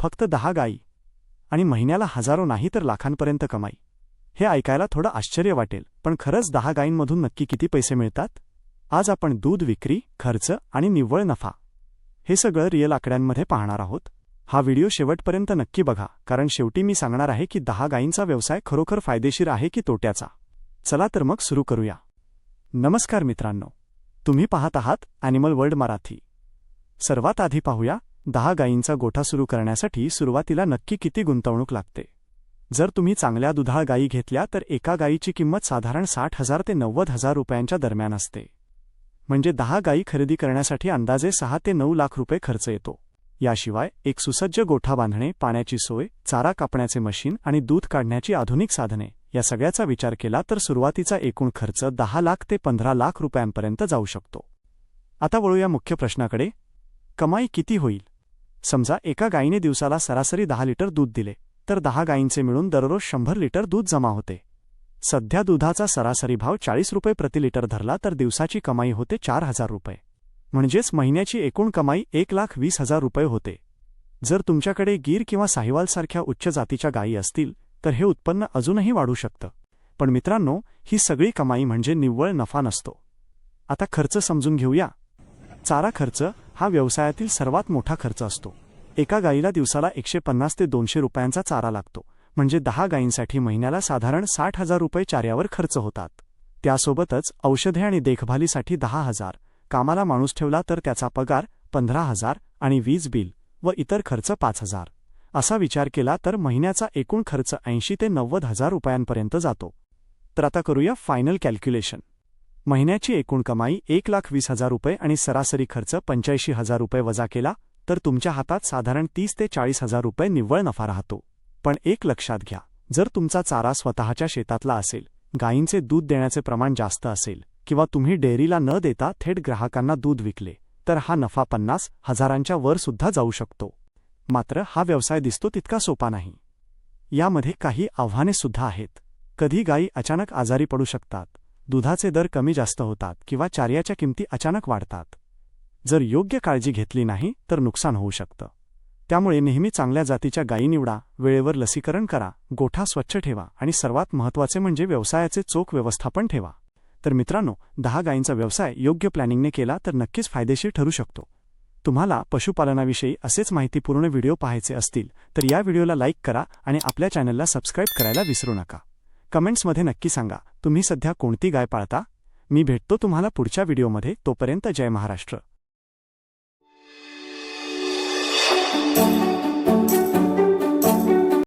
फक्त 10 गायी आणि महिन्याला हजारो नाही तर लाखांपर्यंत कमाई। हे ऐकायला थोडं आश्चर्य वाटेल, पण खरंच 10 गायींमधून नक्की किती पैसे मिळतात? आज आपण दूध विक्री, खर्च आणि निव्वळ नफा हे सगळं रिअल आकड्यांमध्ये पाहणार आहोत। हा व्हिडिओ शेवटपर्यंत नक्की बघा, कारण शेवटी मी सांगणार आहे की 10 गायींचा व्यवसाय खरोखर फायदेशीर आहे की तोट्याचा। चला तर मग सुरू करूया। नमस्कार मित्रांनो, तुम्ही पाहत आहात ॲनिमल वर्ल्ड मराठी। सर्वात आधी पाहूया 10 गायींचा गोठा सुरू करण्यासाठी सुरुवातीला नक्की किती गुंतवणूक लागते। जर तुम्ही चांगल्या दुधाळ गायी घेतल्या तर एका गायीची किंमत साधारण 60,000 ते 90,000 रुपयांच्या दरम्यान असते। म्हणजे 10 गायी खरेदी करण्यासाठी अंदाजे 6 ते 9 लाख रुपये खर्च येतो। याशिवाय एक सुसज्ज गोठा बांधणे, पाण्याची सोय, चारा कापण्याचे मशीन आणि दूध काढण्याची आधुनिक साधने या सगळ्याचा विचार केला तर सुरुवातीचा एकूण खर्च 10 लाख ते 15 लाख रुपयांपर्यंत जाऊ शकतो। आता वळूया मुख्य प्रश्नाकडे, कमाई किती होईल? समजा एका गायीने दिवसाला सरासरी 10 लिटर दूध दिले तर 10 गायींचे मिळून दररोज 100 लिटर दूध जमा होते। सध्या दुधाचा सरासरी भाव 40 रुपये प्रति लिटर धरला तर दिवसाची कमाई होते 4,000 रुपये, म्हणजेच महिन्याची एकूण कमाई 1,20,000 रुपये होते। जर तुमच्याकडे गीर किंवा साहिवालसारख्या उच्च जातीच्या गायी असतील तर हे उत्पन्न अजूनही वाढू शकतं। पण मित्रांनो, ही सगळी कमाई म्हणजे निव्वळ नफा नसतो। आता खर्च समजून घेऊया। चारा खर्च हा व्यवसायातील सर्वात मोठा खर्च असतो। एका गायीला दिवसाला 150 ते 200 रुपयांचा चारा लागतो, म्हणजे 10 गायींसाठी महिन्याला साधारण 60,000 रुपये चाऱ्यावर खर्च होतात। त्यासोबतच औषधे आणि देखभालीसाठी 10,000, कामाला माणूस ठेवला तर त्याचा पगार 15,000 आणि वीज बिल व इतर खर्च 5,000 असा विचार केला तर महिन्याचा एकूण खर्च 80 ते 90,000 रुपयांपर्यंत जातो। तर आता करूया फायनल कॅल्क्युलेशन। महिन्याची एकूण कमाई 1,20,000 रुपये आणि सरासरी खर्च 85,000 रुपये वजा केला तर तुमच्या हातात साधारण 30 ते 40,000 रुपये निव्वळ नफा राहतो। पण एक लक्षात घ्या, जर तुमचा चारा स्वतःच्या शेतातला असेल, गायींचे दूध देण्याचे प्रमाण जास्त असेल किंवा तुम्ही डेअरीला न देता थेट ग्राहकांना दूध विकले तर हा नफा 50,000च्या वर सुद्धा जाऊ शकतो। मात्र हा व्यवसाय दिसतो तितका सोपा नाही। यामध्ये काही आव्हाने सुद्धा आहेत। कधी गायी अचानक आजारी पडू शकतात, दुधाचे दर कमी जास्त होतात किंवा चाऱ्याच्या किमती अचानक वाढतात। जर योग्य काळजी घेतली नाही तर नुकसान होऊ शकतं। त्यामुळे नेहमी चांगल्या जातीच्या गायी निवडा, वेळेवर लसीकरण करा, गोठा स्वच्छ ठेवा आणि सर्वात महत्त्वाचे म्हणजे व्यवसायाचे चोख व्यवस्थापन ठेवा। तर मित्रांनो, 10 गायींचा व्यवसाय योग्य प्लॅनिंगने केला तर नक्कीच फायदेशीर ठरू शकतो। तुम्हाला पशुपालनाविषयी असेच माहितीपूर्ण व्हिडिओ पाहायचे असतील तर या व्हिडिओला लाईक करा आणि आपल्या चॅनलला सबस्क्राईब करायला विसरू नका। कमेंट्समध्ये नक्की सांगा तुम्ही सध्या कोणती गाय पाळता। मी भेटतो तुम्हाला पुढच्या व्हिडिओमध्ये, तोपर्यंत जय महाराष्ट्र।